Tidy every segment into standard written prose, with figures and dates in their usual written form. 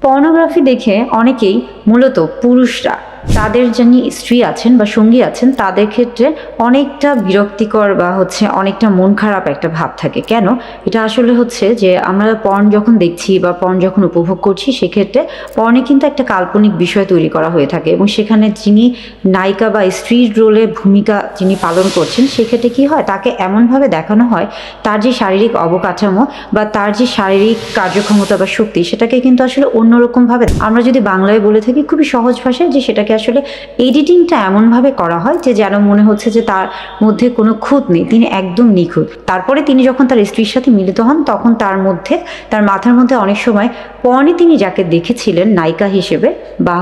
Pornography দেখে অনেকেই মূলত পুরুষরা তাদের যিনি স্ত্রী আছেন বা সঙ্গী আছেন তাদের ক্ষেত্রে অনেকটা বিরক্তিকর বা অনেকটা মন খারাপ একটা ভাব থাকে। কেন? এটা আসলে যে আমরা পর্ন যখন দেখছি বা পর্ন যখন উপভোগ করছি সেক্ষেত্রে পর্নে কিন্তু একটা কাল্পনিক বিষয় তৈরি করা হয়ে থাকে এবং সেখানে যিনি নায়িকা বা স্ত্রীর রোলে ভূমিকা যিনি পালন করছেন সেক্ষেত্রে কি হয়, তাকে এমনভাবে দেখানো হয় তার যে শারীরিক অবকাঠামো বা তার যে শারীরিক কার্যক্ষমতা বা শক্তি সেটাকে কিন্তু আসলে অন্যরকমভাবে, আমরা যদি বাংলায় বলে থাকি খুবই সহজ ভাষায়, যে সেটাকে আসলে এডিটিংটা এমনভাবে করা হয় যে যেন মনে হচ্ছে যে তার মধ্যে কোনো খুঁত নেই, তিনি একদম নিখুঁত। তারপরে তিনি যখন তার স্ত্রীর সাথে মিলিত হন তখন তার মাথার মধ্যে অনেক সময় পর্নে তিনি যাকে দেখেছিলেন নায়িকা হিসেবে বা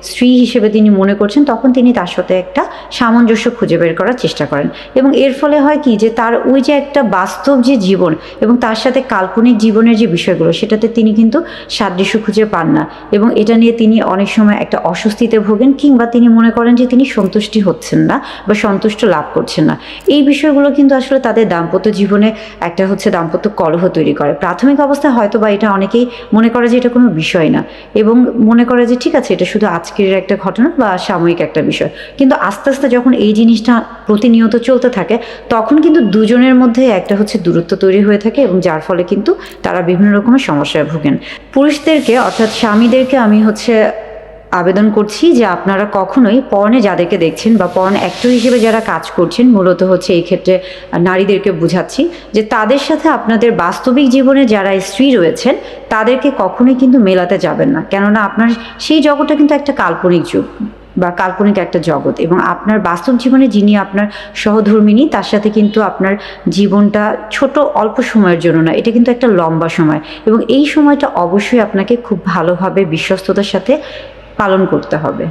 স্ত্রী হিসেবে তিনি মনে করছেন, তখন তিনি তার সাথে একটা সামঞ্জস্য খুঁজে বের করার চেষ্টা করেন এবং এর ফলে হয় কি যে তার ওই যে একটা বাস্তব যে জীবন এবং তার সাথে কাল্পনিক জীবনের যে বিষয়গুলো সেটাতে তিনি কিন্তু সাদৃশ্য খুঁজে পান না এবং এটা নিয়ে তিনি অনেক সময় একটা অস্বস্তিতে ভোগেন কিংবা তিনি মনে করেন যে তিনি সন্তুষ্টি হচ্ছেন না বা সন্তুষ্ট লাভ করছেন না। এই বিষয়গুলো কিন্তু আসলে তাদের দাম্পত্য জীবনে একটা দাম্পত্য কলহ তৈরি করে। প্রাথমিক অবস্থায় হয়তো বা এটা অনেকেই মনে করে যে এটা কোনো বিষয় না এবং মনে করে যে ঠিক আছে এটা শুধু আজকের একটা ঘটনা বা সাময়িক একটা বিষয়, কিন্তু আস্তে আস্তে যখন এই জিনিসটা প্রতিনিয়ত চলতে থাকে তখন কিন্তু দুজনের মধ্যে একটা দূরত্ব তৈরি হয়ে থাকে এবং যার ফলে কিন্তু তারা বিভিন্ন রকমের সমস্যায় ভোগেন। পুরুষদেরকে অর্থাৎ স্বামীদেরকে আমি আবেদন করছি যে আপনারা কখনোই পর্নে যাদেরকে দেখছেন বা পর্ন অ্যাক্টর হিসেবে যারা কাজ করছেন, মূলত এই ক্ষেত্রে নারীদেরকে বুঝাচ্ছি যে তাদের সাথে আপনাদের বাস্তবিক জীবনে যারা স্ত্রী রয়েছেন তাদেরকে কখনোই কিন্তু মেলাতে যাবেন না, কেননা আপনার সেই জগৎটা কিন্তু একটা কাল্পনিক যুগ বা কাল্পনিক একটা জগৎ এবং আপনার বাস্তব জীবনে যিনি আপনার সহধর্মিণী তার সাথে কিন্তু আপনার জীবনটা ছোট অল্প সময়ের জন্য না, এটা কিন্তু একটা লম্বা সময় এবং এই সময়টা অবশ্যই আপনাকে খুব ভালোভাবে বিশ্বস্ততার সাথে পালন করতে হবে।